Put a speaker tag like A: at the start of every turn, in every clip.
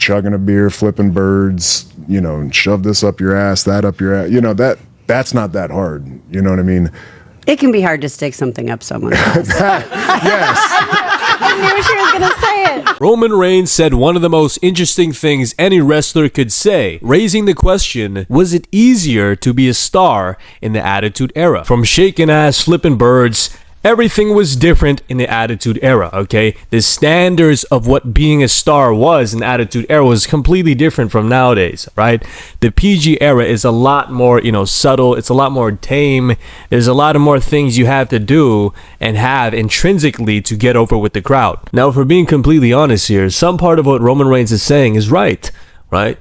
A: chugging a beer, flipping birds, you know, and shove this up your ass, that up your ass. You know, that's not that hard. You know what I mean?
B: It can be hard to stick something up someone's ass.
A: Yes.
C: I knew she was going to say it.
D: Roman Reigns said one of the most interesting things any wrestler could say, raising the question, was it easier to be a star in the Attitude Era? From shaking ass, flipping birds, everything was different in the Attitude Era, okay? The standards of what being a star was in the Attitude Era was completely different from nowadays, right? The PG era is a lot more, you know, subtle. It's a lot more tame. There's a lot of more things you have to do and have intrinsically to get over with the crowd. Now, if we're being completely honest here, some part of what Roman Reigns is saying is right?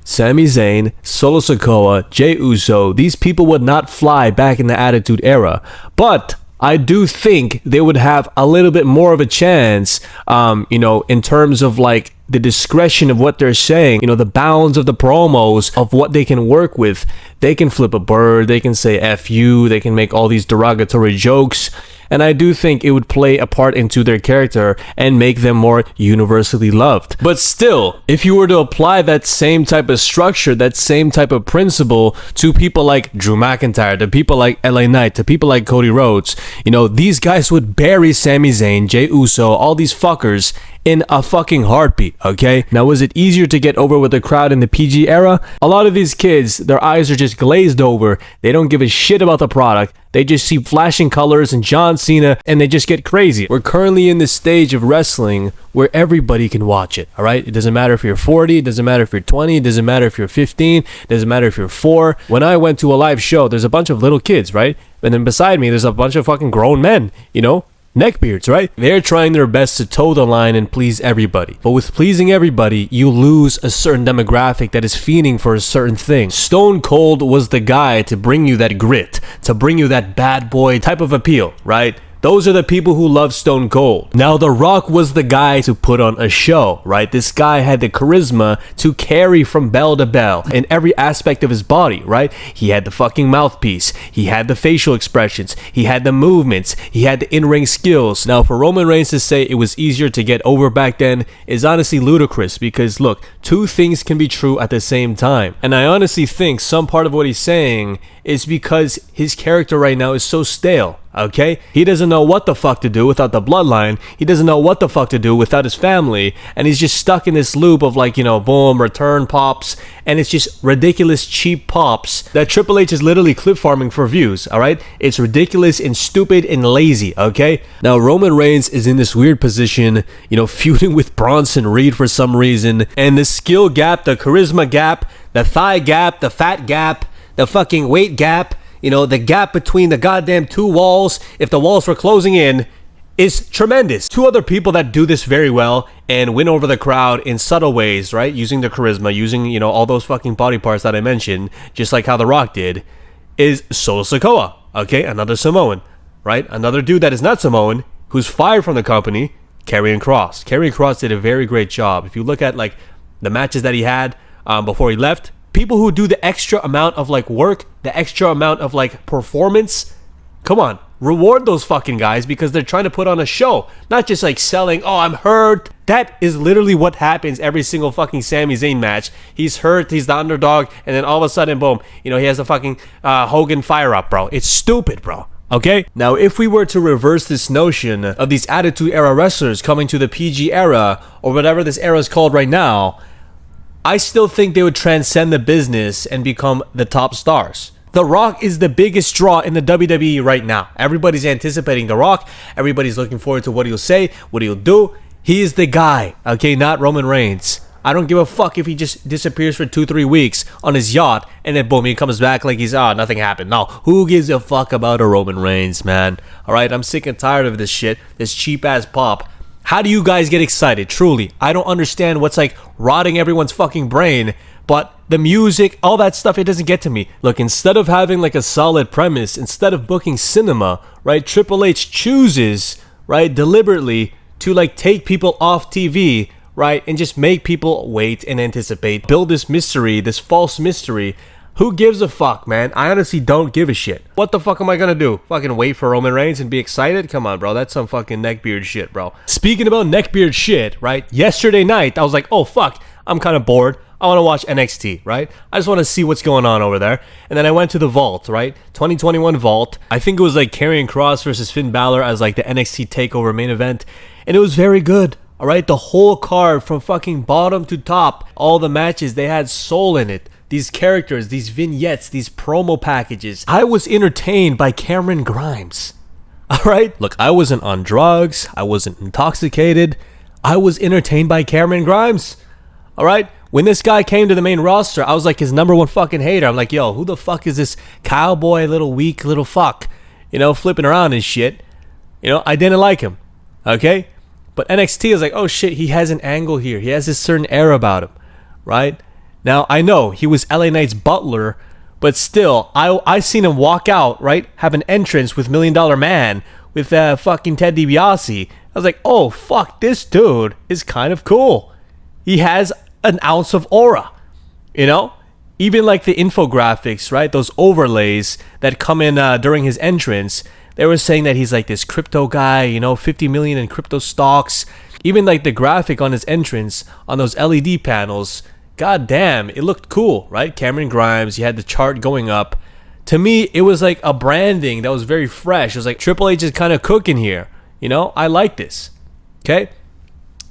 D: Sami Zayn, Solo Sikoa, Jey Uso, these people would not fly back in the Attitude Era. But I do think they would have a little bit more of a chance, you know, in terms of like the discretion of what they're saying, you know, the bounds of the promos of what they can work with. They can flip a bird, they can say F you, they can make all these derogatory jokes. And I do think it would play a part into their character and make them more universally loved. But still, if you were to apply that same type of structure, that same type of principle to people like Drew McIntyre, to people like LA Knight, to people like Cody Rhodes, you know, these guys would bury Sami Zayn, Jey Uso, all these fuckers in a fucking heartbeat, okay? Now, was it easier to get over with the crowd in the PG era? A lot of these kids, their eyes are just glazed over. They don't give a shit about the product. They just see flashing colors and John Cena, and they just get crazy. We're currently in this stage of wrestling where everybody can watch it, all right? It doesn't matter if you're 40, it doesn't matter if you're 20, it doesn't matter if you're 15, it doesn't matter if you're 4. When I went to a live show, there's a bunch of little kids, right? And then beside me, there's a bunch of fucking grown men, you know? Neckbeards, right? They're trying their best to toe the line and please everybody. But with pleasing everybody, you lose a certain demographic that is fiending for a certain thing. Stone Cold was the guy to bring you that grit, to bring you that bad boy type of appeal, right? Those are the people who love Stone Cold. Now, The Rock was the guy to put on a show, right? This guy had the charisma to carry from bell to bell in every aspect of his body, right? He had the fucking mouthpiece. He had the facial expressions. He had the movements. He had the in-ring skills. Now, for Roman Reigns to say it was easier to get over back then is honestly ludicrous because, look, two things can be true at the same time. And I honestly think some part of what he's saying is because his character right now is so stale. Okay? He doesn't know what the fuck to do without the bloodline. He doesn't know what the fuck to do without his family. And he's just stuck in this loop of like, you know, boom, return pops. And it's just ridiculous, cheap pops that Triple H is literally clip farming for views. Alright? It's ridiculous and stupid and lazy. Okay? Now, Roman Reigns is in this weird position, you know, feuding with Bronson Reed for some reason. And the skill gap, the charisma gap, the thigh gap, the fat gap, the fucking weight gap, you know, the gap between the goddamn two walls, if the walls were closing in, is tremendous. Two other people that do this very well and win over the crowd in subtle ways, right? Using their charisma, using, you know, all those fucking body parts that I mentioned, just like how The Rock did, is Solo Sikoa, okay? Another Samoan, right? Another dude that is not Samoan, who's fired from the company, Karrion Kross. Karrion Kross did a very great job. If you look at, like, the matches that he had before he left, people who do the extra amount of like work, the extra amount of like performance, come on, reward those fucking guys because they're trying to put on a show, not just like selling, oh, I'm hurt. That is literally what happens every single fucking Sami Zayn match. He's hurt, he's the underdog, and then all of a sudden, boom, you know, he has a fucking Hogan fire up, bro. It's stupid, bro. Okay? Now, if we were to reverse this notion of these Attitude Era wrestlers coming to the PG era, or whatever this era is called right now, I still think they would transcend the business and become the top stars. The Rock is the biggest draw in the WWE right now. Everybody's anticipating The Rock. Everybody's looking forward to what he'll say, what he'll do. He is the guy, okay, not Roman Reigns. I don't give a fuck if he just disappears for 2-3 weeks on his yacht and then boom, he comes back like he's, nothing happened. No, who gives a fuck about a Roman Reigns, man? Alright, I'm sick and tired of this shit, this cheap ass pop. How do you guys get excited? Truly, I don't understand what's like rotting everyone's fucking brain, but the music, all that stuff, it doesn't get to me. Look, instead of having like a solid premise, instead of booking cinema, right, Triple H chooses, right, deliberately to like take people off TV, right, and just make people wait and anticipate, build this mystery, this false mystery. Who gives a fuck, man? I honestly don't give a shit. What the fuck am I gonna do? Fucking wait for Roman Reigns and be excited? Come on, bro. That's some fucking neckbeard shit, bro. Speaking about neckbeard shit, right? Yesterday night, I was like, oh, fuck. I'm kind of bored. I want to watch NXT, right? I just want to see what's going on over there. And then I went to the Vault, right? 2021 Vault. I think it was like Karrion Kross versus Finn Balor as like the NXT TakeOver main event. And it was very good, all right? The whole card from fucking bottom to top, all the matches, they had soul in it. These characters, these vignettes, these promo packages. I was entertained by Cameron Grimes, all right? Look, I wasn't on drugs. I wasn't intoxicated. I was entertained by Cameron Grimes, all right? When this guy came to the main roster, I was like his number one fucking hater. I'm like, yo, who the fuck is this cowboy little weak little fuck, you know, flipping around and shit. You know, I didn't like him, okay? But NXT is like, oh shit, he has an angle here. He has this certain air about him, right? Now, I know he was LA Knight's butler, but still, I seen him walk out, right? Have an entrance with $1 Million Man, with fucking Ted DiBiase. I was like, oh, fuck, this dude is kind of cool. He has an ounce of aura, you know? Even like the infographics, right? Those overlays that come in during his entrance, they were saying that he's like this crypto guy, you know, 50 million in crypto stocks. Even like the graphic on his entrance on those LED panels, god damn, it looked cool, right? Cameron Grimes, you had the chart going up. To me, it was like a branding that was very fresh. It was like Triple H is kind of cooking here, you know? I like this, okay?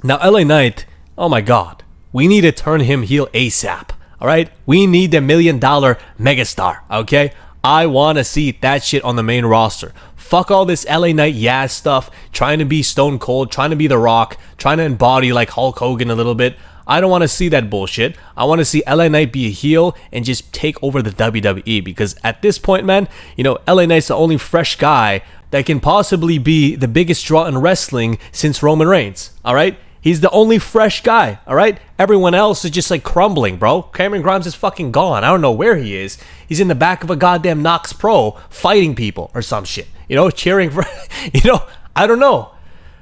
D: Now, LA Knight, oh my god, we need to turn him heel ASAP, all right? We need the $1 Million megastar, okay? I want to see that shit on the main roster. Fuck all this LA Knight Yaz stuff, trying to be Stone Cold, trying to be The Rock, trying to embody like Hulk Hogan a little bit. I don't want to see that bullshit. I want to see LA Knight be a heel and just take over the WWE, because at this point, man, you know, LA Knight's the only fresh guy that can possibly be the biggest draw in wrestling since Roman Reigns, all right? He's the only fresh guy, all right? Everyone else is just like crumbling, bro. Cameron Grimes is fucking gone. I don't know where he is. He's in the back of a goddamn Knox Pro fighting people or some shit, you know, cheering for, you know, I don't know,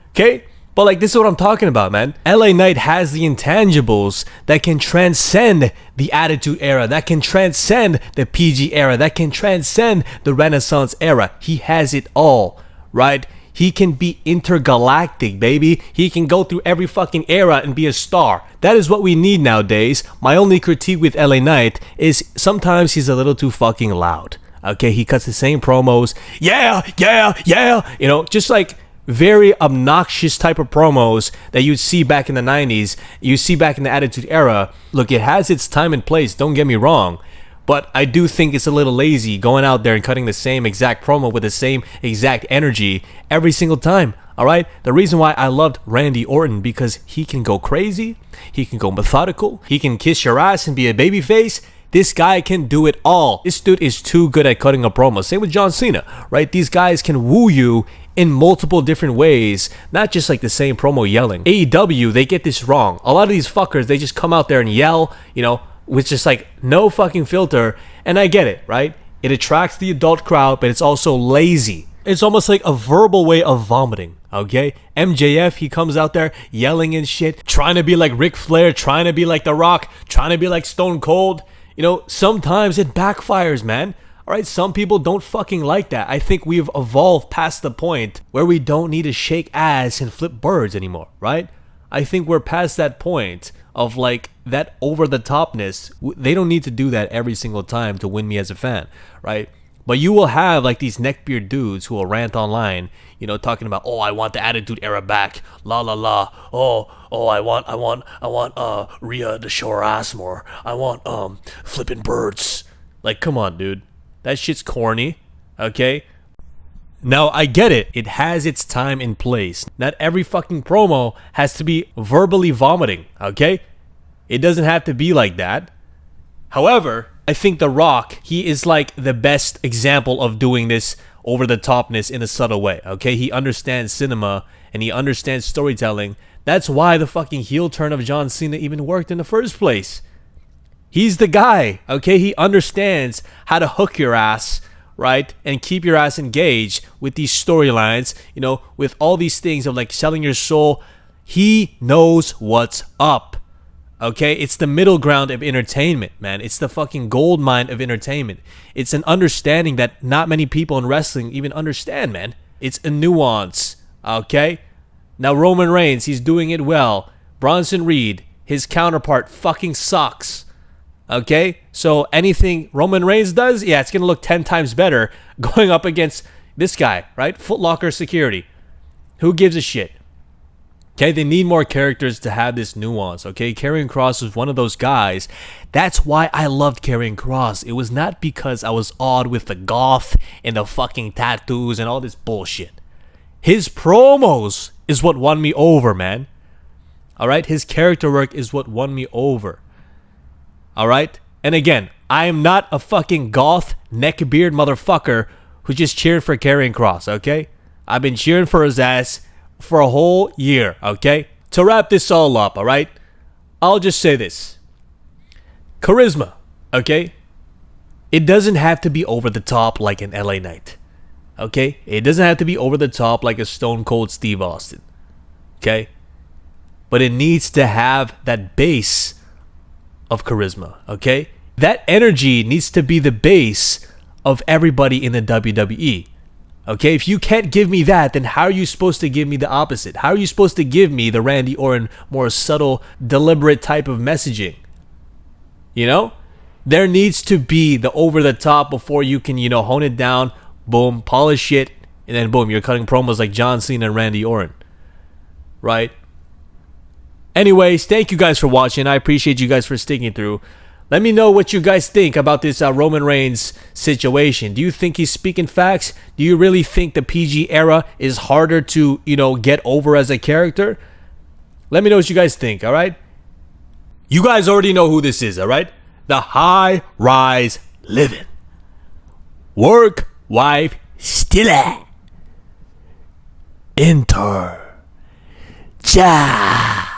D: okay? But like, this is what I'm talking about, man. LA Knight has the intangibles that can transcend the Attitude Era, that can transcend the PG era, that can transcend the Renaissance era. He has it all, right? He can be intergalactic, baby. He can go through every fucking era and be a star. That is what we need nowadays. My only critique with LA Knight is sometimes he's a little too fucking loud. Okay, he cuts the same promos. Yeah, you know, just like very obnoxious type of promos that you'd see back in the 90s, you see back in the Attitude Era. Look, it has its time and place, don't get me wrong, but I do think it's a little lazy going out there and cutting the same exact promo with the same exact energy every single time, all right? The reason why I loved Randy Orton, because he can go crazy, he can go methodical, he can kiss your ass and be a babyface. This guy can do it all. This dude is too good at cutting a promo. Same with John Cena, right? These guys can woo you in multiple different ways, not just like the same promo yelling. AEW, they get this wrong. A lot of these fuckers, they just come out there and yell, you know, with just like no fucking filter. And I get it, right? It attracts the adult crowd, but it's also lazy. It's almost like a verbal way of vomiting, okay? MJF, he comes out there yelling and shit, trying to be like Ric Flair, trying to be like The Rock, trying to be like Stone Cold. You know, sometimes it backfires, man. All right, some people don't fucking like that. I think we've evolved past the point where we don't need to shake ass and flip birds anymore, right? I think we're past that point of like that over-the-topness. They don't need to do that every single time to win me as a fan, right? But you will have like these neckbeard dudes who will rant online, you know, talking about, oh, I want the Attitude Era back, la la la. Oh, I want Rhea to show her ass more. I want flipping birds. Like, come on, dude. That shit's corny, okay? Now, I get it. It has its time and place. Not every fucking promo has to be verbally vomiting, okay? It doesn't have to be like that. However, I think The Rock, he is like the best example of doing this over-the-topness in a subtle way, okay? He understands cinema and he understands storytelling. That's why the fucking heel turn of John Cena even worked in the first place. He's the guy, okay? He understands how to hook your ass, right? And keep your ass engaged with these storylines, you know, with all these things of like selling your soul. He knows what's up, okay? It's the middle ground of entertainment, man. It's the fucking gold mine of entertainment. It's an understanding that not many people in wrestling even understand, man. It's a nuance, okay? Now, Roman Reigns, he's doing it well. Bronson Reed, his counterpart fucking sucks. Okay? So anything Roman Reigns does, yeah, it's going to look 10 times better going up against this guy, right? Foot Locker security. Who gives a shit? Okay, they need more characters to have this nuance, okay? Karrion Kross was one of those guys. That's why I loved Karrion Kross. It was not because I was awed with the goth and the fucking tattoos and all this bullshit. His promos is what won me over, man. Alright? His character work is what won me over. Alright? And again, I am not a fucking goth, neckbeard motherfucker who just cheered for Karrion Kross, okay? I've been cheering for his ass for a whole year, okay? To wrap this all up, alright? I'll just say this. Charisma, okay? It doesn't have to be over the top like an LA Knight, okay? It doesn't have to be over the top like a Stone Cold Steve Austin, okay? But it needs to have that base of charisma, okay? That energy needs to be the base of everybody in the WWE. Okay, if you can't give me that, then how are you supposed to give me the opposite? How are you supposed to give me the Randy Orton more subtle, deliberate type of messaging? You know? There needs to be the over the top before you can, hone it down, boom, polish it, and then boom, you're cutting promos like John Cena and Randy Orton. Right? Anyways, thank you guys for watching. I appreciate you guys for sticking through. Let me know what you guys think about this Roman Reigns situation. Do you think he's speaking facts? Do you really think the PG era is harder to, get over as a character? Let me know what you guys think, all right? You guys already know who this is, all right? The high-rise living. Work, wife, still Intern. Cjax.